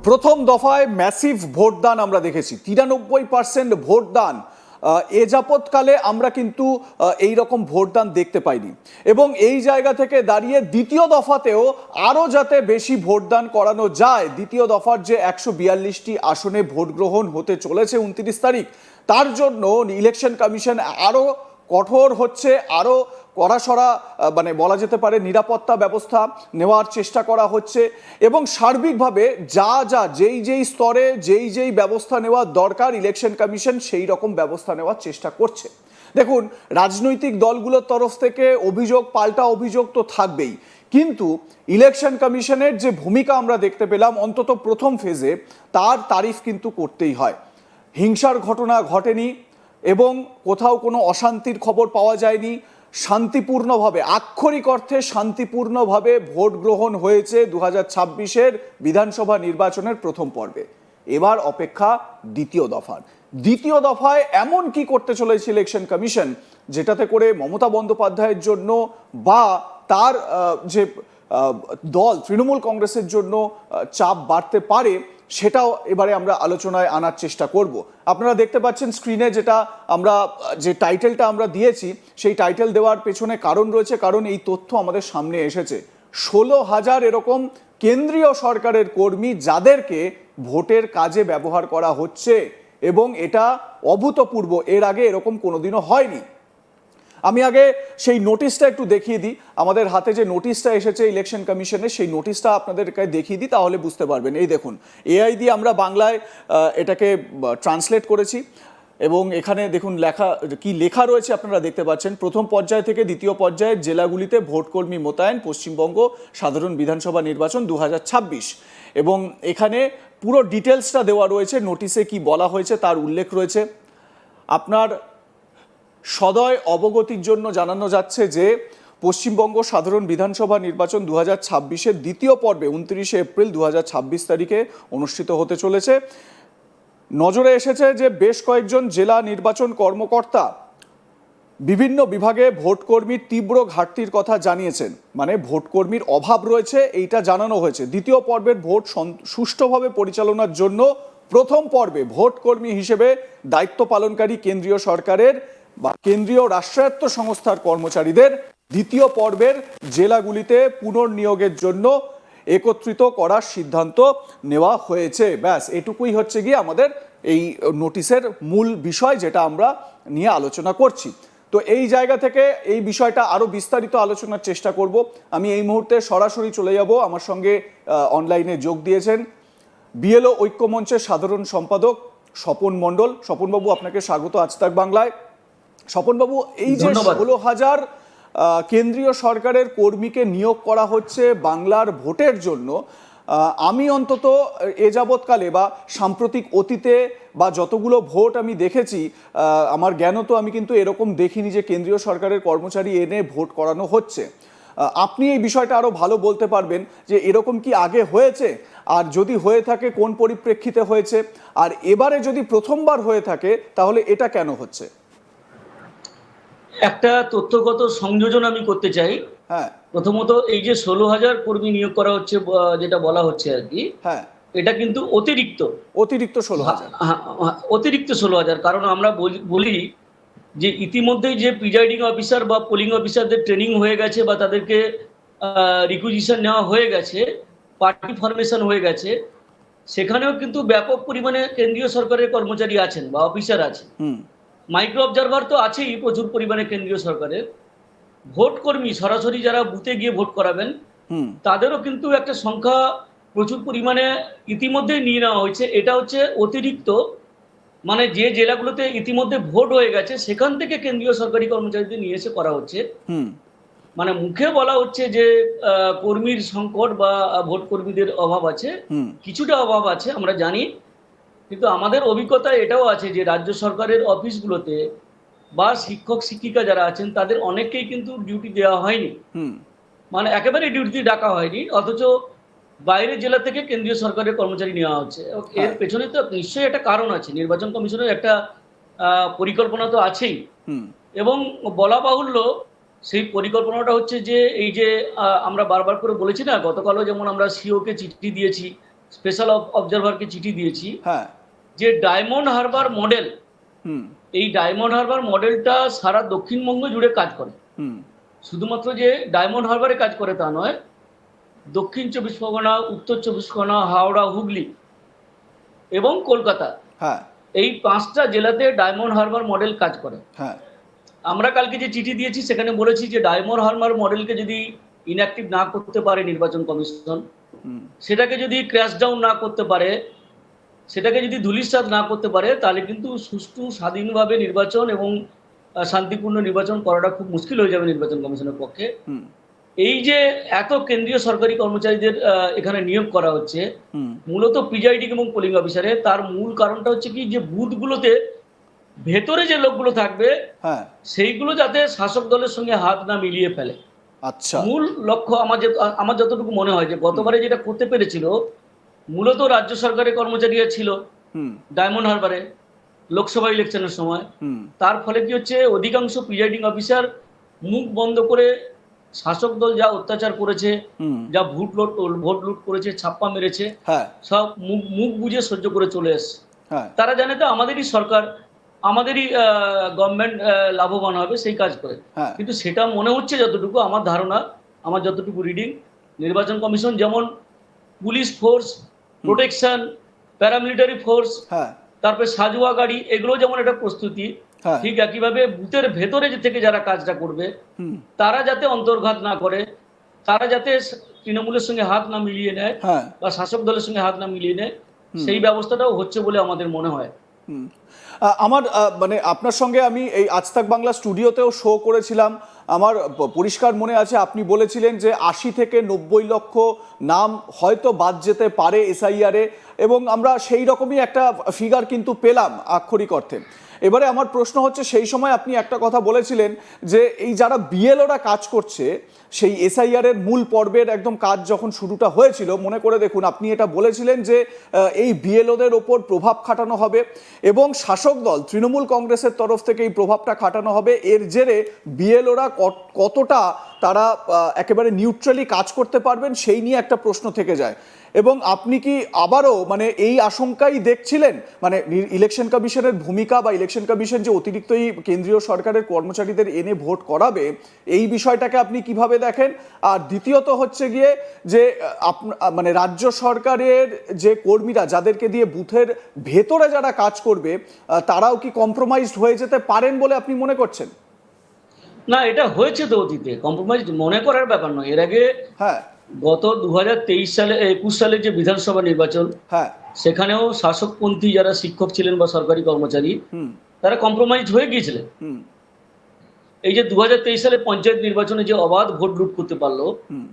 প্রথম দফায় ম্যাসিভ ভোটদান আমরা দেখেছি, 93% ভোটদান। এ যাবৎকালে আমরা কিন্তু এই রকম ভোটদান দেখতে পাইনি, এবং এই জায়গা থেকে দাঁড়িয়ে দ্বিতীয় দফাতেও আরও যাতে বেশি ভোটদান করানো যায়, দ্বিতীয় দফার যে 142টি আসনে ভোট গ্রহণ হতে চলেছে 29 তারিখ, তার জন্য ইলেকশন কমিশন আরও কঠোর হচ্ছে, আরও কড়াসড়া মানে বলা যেতে পারে নিরাপত্তা ব্যবস্থা নেওয়ার চেষ্টা করা হচ্ছে, এবং সার্বিকভাবে যেই স্তরে যেই ব্যবস্থা নেওয়ার দরকার ইলেকশন কমিশন সেই রকম ব্যবস্থা নেওয়ার চেষ্টা করছে। দেখুন, রাজনৈতিক দলগুলোর তরফ থেকে অভিযোগ পাল্টা অভিযোগ তো থাকবেই, কিন্তু ইলেকশন কমিশনের যে ভূমিকা আমরা দেখতে পেলাম অন্তত প্রথম ফেজে, তার তারিফ কিন্তু করতেই হয়। হিংসার ঘটনা ঘটেনি এবং কোথাও কোনো অশান্তির খবর পাওয়া যায়নি। শান্তিপূর্ণভাবে, আক্ষরিক অর্থে শান্তিপূর্ণভাবে ভোট গ্রহণ হয়েছে 2026-এর বিধানসভা নির্বাচনের প্রথম পর্বে। এবার অপেক্ষা দ্বিতীয় দফায় এমন কি করতে চলেছে ইলেকশন কমিশন, যেটাতে করে মমতা বন্দ্যোপাধ্যায়ের জন্য বা তার যে দল তৃণমূল কংগ্রেসের জন্য চাপ বাড়তে পারে, সেটাও এবারে আমরা আলোচনায় আনার চেষ্টা করব। আপনারা দেখতে পাচ্ছেন স্ক্রিনে যে টাইটেলটা আমরা দিয়েছি, সেই টাইটেল দেওয়ার পেছনে কারণ রয়েছে, কারণ এই তথ্য আমাদের সামনে এসেছে। 16,000 এরকম কেন্দ্রীয় সরকারের কর্মী যাদেরকে ভোটের কাজে ব্যবহার করা হচ্ছে, এবং এটা অভূতপূর্ব, এর আগে এরকম কোনোদিনও হয়নি। আমি আগে সেই নোটিশটা একটু দেখিয়ে দিই। আমাদের হাতে যে নোটিশটা এসেছে ইলেকশন কমিশনের, সেই নোটিশটা আপনাদেরকে দেখিয়ে দিই, তাহলে বুঝতে পারবেন। এই দেখুন, এআই দিয়ে আমরা বাংলায় এটাকে ট্রান্সলেট করেছি, এবং এখানে দেখুন লেখা রয়েছে আপনারা দেখতে পাচ্ছেন। প্রথম পর্যায় থেকে দ্বিতীয় পর্যায়ের জেলাগুলিতে ভোটকর্মী মোতায়েন, পশ্চিমবঙ্গ সাধারণ বিধানসভা নির্বাচন 2026, এবং এখানে পুরো ডিটেলসটা দেওয়া রয়েছে। নোটিশে কি বলা হয়েছে তার উল্লেখ রয়েছে। আপনার সদয় অবগতির জন্য জানানো যাচ্ছে যে পশ্চিমবঙ্গ সাধারণ বিধানসভা নির্বাচন 2026-এর দ্বিতীয় পর্বে 29 এপ্রিল 2026 তারিখে অনুষ্ঠিত হতে চলেছে। নজরে এসেছে যে বেশ কয়েকজন জেলা নির্বাচন কর্মকর্তা বিভিন্ন বিভাগে ভোটকর্মীর তীব্র ঘাটতির কথা জানিয়েছেন, মানে ভোটকর্মীর অভাব রয়েছে, এইটা জানানো হয়েছে। দ্বিতীয় পর্বের ভোট সুষ্ঠুভাবে পরিচালনার জন্য প্রথম পর্বে ভোটকর্মী হিসেবে দায়িত্ব পালনকারী কেন্দ্রীয় সরকারের বা কেন্দ্রীয় রাষ্ট্রায়ত্ত সংস্থার কর্মচারীদের দ্বিতীয় পর্বের জেলাগুলিতে পুনর্নিয়োগের জন্য একত্রিত করার সিদ্ধান্ত নেওয়া হয়েছে। ব্যাস, এটুকুই হচ্ছে গিয়ে আমাদের এই নোটিশের মূল বিষয়, যেটা আমরা নিয়ে আলোচনা করছি। তো এই জায়গা থেকে এই বিষয়টা আরও বিস্তারিত আলোচনার চেষ্টা করব। আমি এই মুহূর্তে সরাসরি চলে যাব, আমার সঙ্গে অনলাইনে যোগ দিয়েছেন বিএলও ঐক্যমঞ্চের সাধারণ সম্পাদক স্বপন মণ্ডল। স্বপনবাবু, আপনাকে স্বাগত আজ তাক বাংলায়। স্বপনবাবু, এই যে 16,000 কেন্দ্রীয় সরকারের কর্মীকে নিয়োগ করা হচ্ছে বাংলার ভোটের জন্য, আমি অন্তত এ যাবৎকালে বা সাম্প্রতিক অতীতে বা যতগুলো ভোট আমি দেখেছি, আমার জ্ঞানত আমি কিন্তু এরকম দেখিনি যে কেন্দ্রীয় সরকারের কর্মচারী এনে ভোট করানো হচ্ছে। আপনি এই বিষয়টা আরও ভালো বলতে পারবেন যে এরকম কি আগে হয়েছে, আর যদি হয়ে থাকে কোন পরিপ্রেক্ষিতে হয়েছে, আর এবারে যদি প্রথমবার হয়ে থাকে তাহলে এটা কেন হচ্ছে? একটা তথ্যগত সংযোজন আমি করতে চাই। হ্যাঁ, প্রথমত এই যে 16,000 কর্মী নিয়োগ করা হচ্ছে, যেটা বলা হচ্ছে আর কি, হ্যাঁ, এটা কিন্তু অতিরিক্ত 16,000। অতিরিক্ত 16,000। কারণ আমরা বলি যে ইতিমধ্যেই যে প্রিজাইডিং অফিসার বা পোলিং অফিসারদের ট্রেনিং হয়ে গেছে বা তাদেরকে রিকুইজিশন নেওয়া হয়ে গেছে, পার্টি ফরমেশন হয়ে গেছে, সেখানেও কিন্তু ব্যাপক পরিমাণে কেন্দ্রীয় সরকারের কর্মচারী আছেন বা অফিসার আছেন। মাইক্রো অবজারভার তো আছেই প্রচুর পরিমাণে কেন্দ্রীয় সরকারের। ভোট কর্মী সরাসরি যারা বুথে গিয়ে ভোট করাবেন, তাদেরও কিন্তু একটা সংখ্যা প্রচুর পরিমাণে ইতিমধ্যেই নিয়ে নেওয়া হয়েছে। এটা হচ্ছে অতিরিক্ত, মানে যে জেলাগুলোতে ইতিমধ্যে ভোট হয়ে গেছে সেখান থেকে কেন্দ্রীয় সরকারি কর্মচারীদের নিয়ে এসে করা হচ্ছে। মানে মুখে বলা হচ্ছে যে কর্মীর সংকট বা ভোট কর্মীদের অভাব আছে, কিছুটা অভাব আছে আমরা জানি, কিন্তু আমাদের অভিজ্ঞতা এটাও আছে যে রাজ্য সরকারের অফিসগুলোতে বা শিক্ষক শিক্ষিকা যারা আছেন তাদের অনেককেই কিন্তু ডিউটি দেওয়া হয়নি, মানে একেবারে ডিউটি ডাকা হয়নি, অথচ বাইরের জেলা থেকে কেন্দ্রীয় সরকারের কর্মচারী নেওয়া হচ্ছে। এর পেছনে তো নিশ্চয়ই একটা কারণ আছে, নির্বাচন কমিশনের একটা পরিকল্পনা তো আছেই। এবং বলা বাহুল্য সেই পরিকল্পনাটা হচ্ছে যে এই যে আমরা বারবার করে বলেছি না, গতকালও যেমন আমরা সিওকে চিঠি দিয়েছি স্পেশাল অবজারভারকে চিঠি দিয়েছি হ্যাঁ। যে ডায়মন্ড হারবার মডেল, হুম। এই ডায়মন্ড হারবার মডেলটা সারা দক্ষিণবঙ্গ জুড়ে কাজ করে। হুম। শুধুমাত্র যে ডায়মন্ড হারবারে কাজ করে তা নয়, দক্ষিণ চব্বিশ পরগনা, উত্তর চব্বিশ পরগনা, হাওড়া, হুগলি এবং কলকাতা, হ্যাঁ। এই 5টা জেলাতে ডায়মন্ড হারবার মডেল কাজ করে। হ্যাঁ। আমরা কালকে যে চিঠি দিয়েছি সেখানে বলেছি যে ডায়মন্ড হারবার মডেলকে যদি ইনঅ্যাক্টিভ না করতে পারে নির্বাচন কমিশন, হুম। সেটাকে যদি ক্র্যাশ ডাউন না করতে পারে, সেটাকে যদি ধূলিসাৎ না করতে পারে, তাহলে কিন্তু সুষ্ঠু স্বাধীনভাবে নির্বাচন এবং শান্তিপূর্ণ নির্বাচন করাটা খুব মুশকিল হয়ে যাবে নির্বাচন কমিশনের পক্ষে। হুম। এই যে এত কেন্দ্রীয় সরকারি কর্মচারীদের এখানে নিয়োগ করা হচ্ছে, হুম। মূলত প্রিজাইডিং এবং পোলিং অফিসারে, তার মূল কারণটা হচ্ছে কি যে বুথগুলোতে ভেতরে যে লোকগুলো থাকবে হ্যাঁ। সেইগুলো যাতে শাসক দলের সঙ্গে হাত না মিলিয়ে ফেলে। আচ্ছা। মূল লক্ষ্য আমার যতটুকু মনে হয় যে গতবারে যেটা করতে পেরেছিল, মূলত রাজ্য সরকারের কর্মচারীরা ছিল হুম। ডায়মন্ড হারবারে লোকসভা ইলেকশনের সময়। হুম। তার ফলে কি হচ্ছে, অধিকাংশ প্রিজাইডিং অফিসার মুখ বন্ধ করে শাসক দল যা অত্যাচার করেছে, হুম। যা ভোট লুট করেছে, ছাপ্পা মেরেছে, হ্যাঁ। সব মুখ মুখ বুঝে সহ্য করে চলে এসছে। হ্যাঁ। তারা জানে তো আমাদেরই সরকার, আমাদেরই গভর্নমেন্ট লাভবান হবে সেই কাজ করে। হ্যাঁ। কিন্তু সেটা মনে হচ্ছে যতটুকু আমার ধারণা, আমার যতটুকু রিডিং, নির্বাচন কমিশন যেমন police force, protection, paramilitary force, হ্যাঁ। তারপরে সাজোয়া গাড়ি, এগুলো যেমন একটা প্রস্তুতি, হ্যাঁ। ঠিক একইভাবে বুথের ভেতরে থেকে যারা কাজটা করবে হুম। তারা যাতে অন্তর্ঘাত না করে, তারা যাতে তৃণমূলের সঙ্গে হাত না মিলিয়ে নেয় হ্যাঁ। বা শাসক দলের সঙ্গে হাত না মিলিয়ে নেয়, সেই ব্যবস্থাটাও হচ্ছে বলে আমাদের মনে হয়। হুম। আমার মানে আপনার সঙ্গে আমি এই আজ তাক বাংলা স্টুডিওতেও শো করেছিলাম। আমার পরিষ্কার মনে আছে আপনি বলেছিলেন যে 80 থেকে 90 লক্ষ নাম হয়তো বাদ যেতে পারে এসআইআরে, এবং আমরা সেই রকমই একটা ফিগার কিন্তু পেলাম আক্ষরিক অর্থে। এবারে আমার প্রশ্ন হচ্ছে, সেই সময় আপনি একটা কথা বলেছিলেন যে এই যারা বিএলওরা কাজ করছে, সেই এসআইআর-এর মূল পর্বের একদম কাজ যখন শুরুটা হয়েছিল, মনে করে দেখুন, আপনি এটা বলেছিলেন যে এই বিএলওদের ওপর প্রভাব খাটানো হবে এবং শাসক দল তৃণমূল কংগ্রেসের তরফ থেকে এই প্রভাবটা খাটানো হবে। এর জেরে বিএলওরা কতটা তারা একেবারে নিউট্রালি কাজ করতে পারবেন সেই নিয়ে একটা প্রশ্ন থেকে যায়। এবং আপনি কি আবারও মানে এই আশঙ্কাই দেখছিলেন, মানে ইলেকশন কমিশনের ভূমিকা বা ইলেকশন কমিশন যে অতিরিক্ত এই কেন্দ্রীয় সরকারের কর্মচারীদের এনে ভোট করাবে, এই বিষয়টাকে আপনি কিভাবে দেখেন? আর দ্বিতীয়ত হচ্ছে গিয়ে যে মানে রাজ্য সরকারের যে কর্মীরা যাদেরকে দিয়ে বুথের ভেতরে যারা কাজ করবে, তারাও কি কম্প্রোমাইজড হয়ে যেতে পারেন বলে আপনি মনে করছেন? না, এটা হয়েছে তো অতীতে, কম্প্রোমাইজ মনে করার ব্যাপার নয়। এর আগে হ্যাঁ। গত 2023 সালে 21 সালে যে বিধানসভা নির্বাচন, হ্যাঁ। সেখানেও শাসকপন্থী যারা শিক্ষক ছিলেন বা সরকারি কর্মচারী, হুম। তারা কম্প্রোমাইজ হয়ে গিয়েছিলেন। হুম। এই যে 2023 সালে পঞ্চায়েত নির্বাচনে যে অবাধ ভোট লুট করতে পারলো, হুম।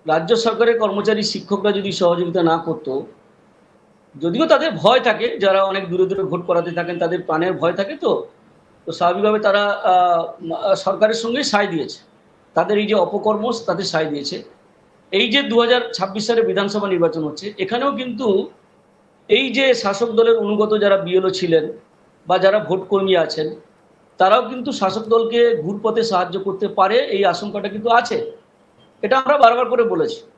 রাজ্য সরকারের কর্মচারী শিক্ষকরা যদি সহযোগিতা না করতো, যদিও তাদের ভয় থাকে, যারা অনেক দূরে দূরে ভোট করাতে থাকেন তাদের প্রাণের ভয় থাকে, তো তো স্বাভাবিকভাবে তারা সরকারের সঙ্গেই সায় দিয়েছে, তাদের এই যে অপকর্ম তাদের সায় দিয়েছে। এই যে 2026 সালে বিধানসভা নির্বাচন হচ্ছে, এখানেও কিন্তু এই যে শাসক দলের অনুগত যারা বিএলও ছিলেন বা যারা ভোট কর্মী আছেন, তারাও কিন্তু শাসক দলকে ঘুরপথে সাহায্য করতে পারে, এই আশঙ্কাটা কিন্তু আছে। এটা আমরা বারবার করে বলেছি।